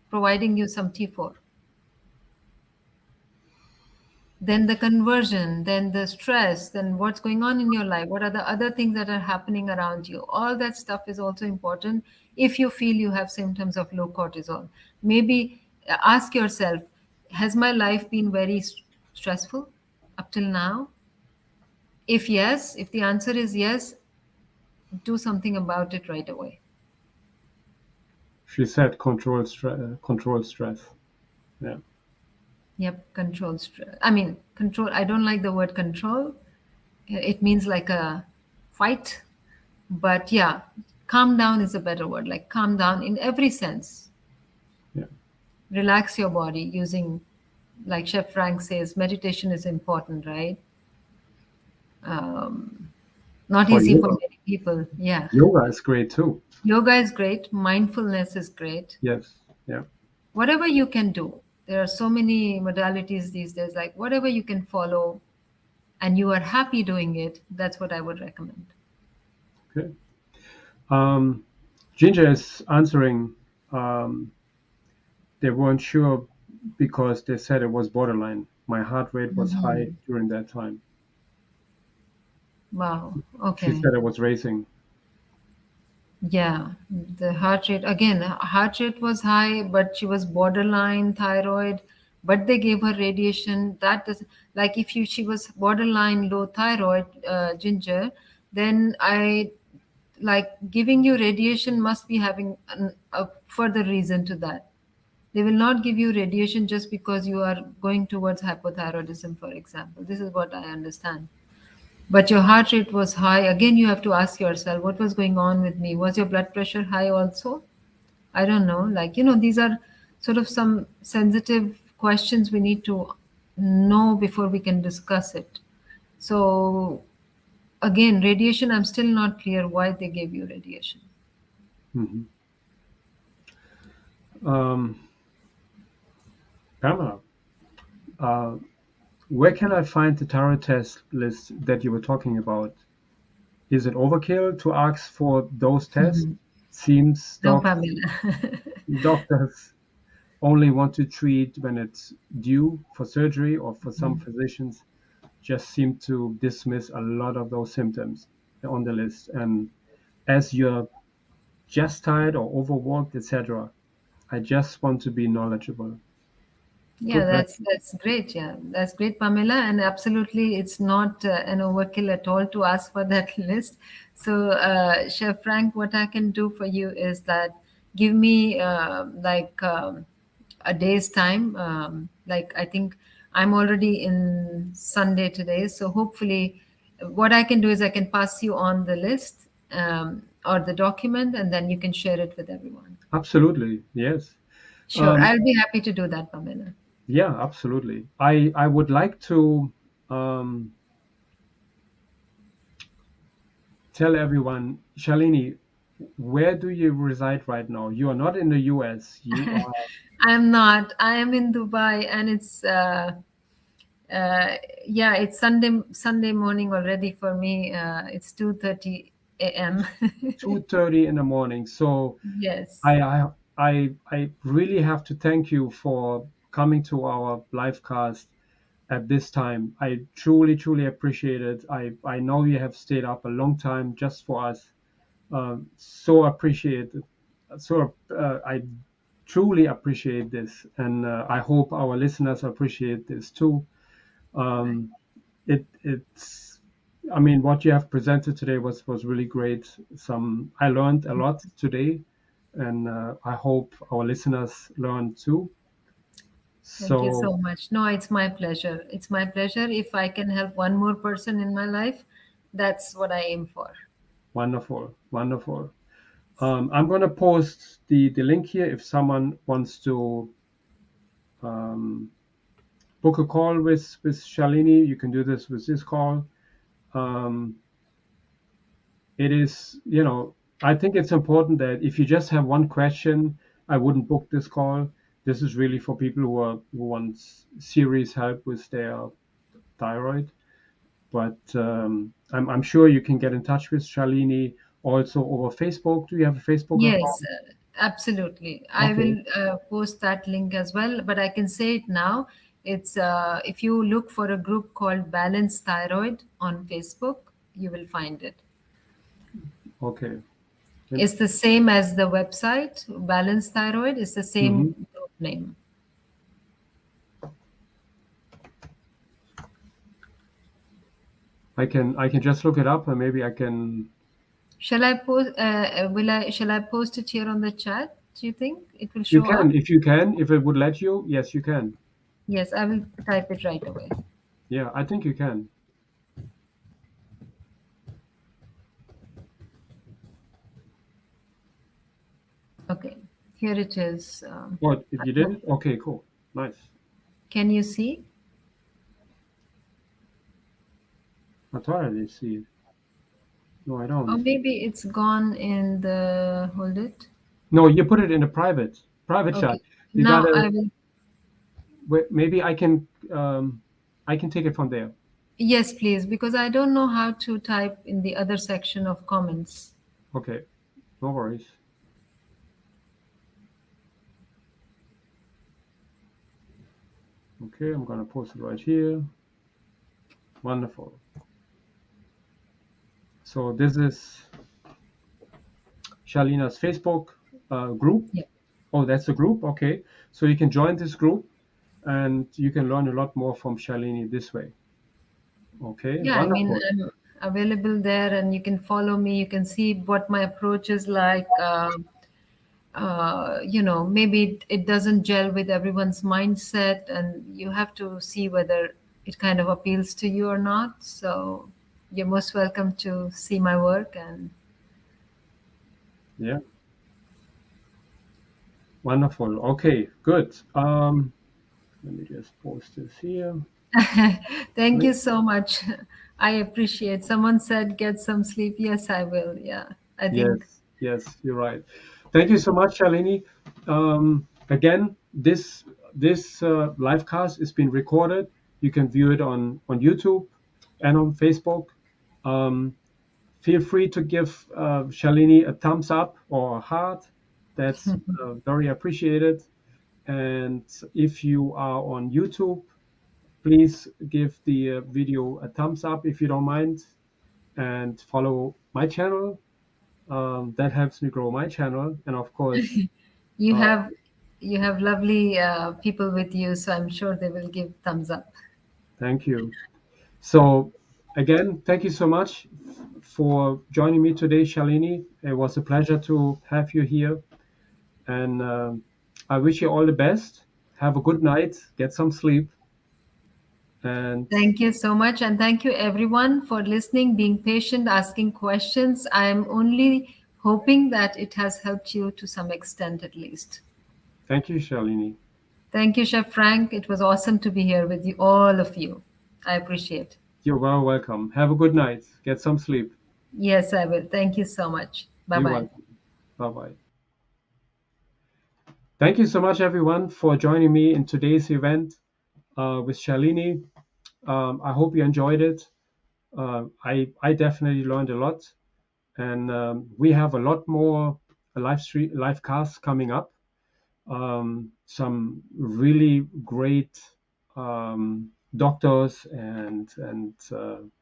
providing you some T4. Then the conversion, then the stress, then what's going on in your life, what are the other things that are happening around you, all that stuff is also important. If you feel you have symptoms of low cortisol, maybe ask yourself, has my life been very stressful up till now? If yes, if the answer is yes, do something about it right away. She said control stress. Yeah. Yep, control stress. I mean, control. I don't like the word control. It means like a fight. But yeah, calm down is a better word. Like calm down in every sense. Yeah. Relax your body using, like Chef Frank says, meditation is important, right? Not For easy for yoga. many people. Yeah. Yoga is great too. Yoga is great. Mindfulness is great. Yes. Yeah. Whatever you can do. There are so many modalities these days. Like whatever you can follow and you are happy doing it, that's what I would recommend. Okay. Um, Ginger is answering. Um, they weren't sure because they said it was borderline. My heart rate was high Mhm. during that time. Wow. She Okay. said it was racing. Yeah. The heart rate, again, heart rate was high, but she was borderline thyroid, but they gave her radiation. That does like if she was borderline low thyroid, Ginger, then I like giving you radiation must be having a further reason to that. They will not give you radiation just because you are going towards hypothyroidism, for example. This is what I understand. But your heart rate was high. Again, you have to ask yourself, what was going on with me? Was your blood pressure high also? I don't know. These are sort of some sensitive questions we need to know before we can discuss it. So, again, radiation, I'm still not clear why they gave you radiation. Hmm. Um, Pamela, uh, where can I find the tarot test list that you were talking about? Is it overkill to ask for those tests? Mhm. Seems No, Pamela. doctors only want to treat when it's due for surgery, or for some physicians just seem to dismiss a lot of those symptoms. on the list. And as you're just tired or overworked, etc., I just want to be knowledgeable. Yeah, Good that's great. Yeah, that's great, Pamela. And absolutely, it's not an overkill at all to ask for that list. So, Chef Frank, what I can do for you is that give me a day's time. Like I think I'm already in Sunday today, so hopefully, what I can do is I can pass you on the list or the document, and then you can share it with everyone. Absolutely, yes. Sure, Um, I'll be happy to do that, Pamela. yeah, absolutely. I would like to um, tell everyone, Shalini, where do you reside right now? You are not in the US. You are I'm not. I am in Dubai, and it's uh, yeah, it's Sunday morning already for me. It's 2:30 a.m. 2:30 in the morning. So Yes. I really have to thank you for coming to our live cast at this time. I truly, truly appreciate it. I know you have stayed up a long time just for us. So appreciate it. So I truly appreciate this, and I hope our listeners appreciate this too. Um, it's I mean, what you have presented today was really great. I learned a lot today, and I hope our listeners learned too. Thank you So so much. No, it's my pleasure. It's my pleasure. If I can help one more person in my life, that's what I aim for. wonderful, wonderful. I'm going to post the link here if someone wants to um, book a call with Shalini. You can do this with this call. Um, it is, I think it's important that if you just have one question, I wouldn't book this call. This is really for people who want serious help with their thyroid. But I'm sure you can get in touch with Shalini also over Facebook. Do you have a Facebook Yes, account? absolutely. I Okay. will post that link as well, but I can say it now. It's if you look for a group called Balance Thyroid on Facebook, you will find it. Okay. It's the same as the website, Balance Thyroid. It's the Mm-hmm. same group name. I can just look it up and maybe I can. Shall I post? Will I? Shall I post it here on the chat? Do you think it will You show can up? if you can if it would let you. Yes, you can. Yes, I will type it right away. Yeah, I think you can. Okay, here it is. What if you did it? Okay, cool, nice. Can you see? I thought I did see it. No, I Or don't. maybe it's gone in the. Hold it. No, you put it in a private chat. Okay. You Now gotta. I will. Maybe I can take it from there. Yes, please, because I don't know how to type in the other section of comments. Okay, no worries. Okay, I'm gonna post it right here. Wonderful. So this is Shalina's Facebook group. Yeah. Oh, that's a group. Okay, so you can join this group and you can learn a lot more from Shalini this way. Okay, Yeah, I mean, wonderful. I'm available there and you can follow me. You can see what my approach is like. Maybe it doesn't gel with everyone's mindset, and you have to see whether it kind of appeals to you or not. So you're most welcome to see my work. And Yeah, wonderful. Okay, good. Let me just post this here. thank Right. you so much. I appreciate. Someone said get some sleep. Yes, I will. Yeah, I think. Yes, yes, you're right. Thank you so much, Shalini. Again, this live cast is being recorded. You can view it on YouTube and on Facebook. Um, Feel free to give Shalini a thumbs up or a heart. That's very appreciated. And if you are on YouTube, please give the video a thumbs up if you don't mind. and follow my channel. That helps me grow my channel. And of course, You uh, have you have lovely people with you, so I'm sure they will give thumbs up. thank you. So again, thank you so much for joining me today, Shalini. It was a pleasure to have you here, and I wish you all the best. Have a good night, get some sleep, and Thank you so much. And thank you, everyone, for listening, being patient, asking questions. I'm only hoping that it has helped you to some extent at least. thank you, Shalini. Thank you, Chef Frank. It was awesome to be here with you, all of you. I appreciate. You're very welcome. Have a good night. Get some sleep. Yes, I will. Thank you so much. Bye You're bye. welcome. Bye bye. Thank you so much, everyone, for joining me in today's event with Shalini. I hope you enjoyed it. I definitely learned a lot, and we have a lot more live casts coming up. Some really great doctors and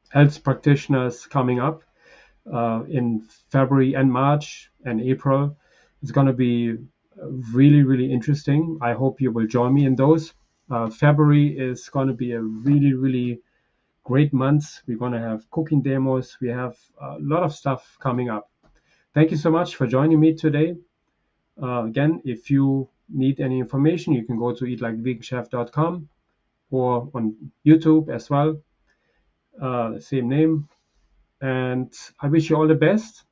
health practitioners coming up in February and March and April. It's going to be really, really interesting. I hope you will join me in those. February is going to be a really, really great month. We're going to have cooking demos. We have a lot of stuff coming up. Thank you so much for joining me today. Again, if you need any information, you can go to eatlikeveganchef.com or on YouTube as well. Same name. And I wish you all the best.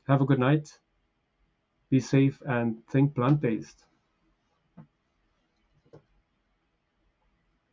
Have a good night. Be safe and think plant based.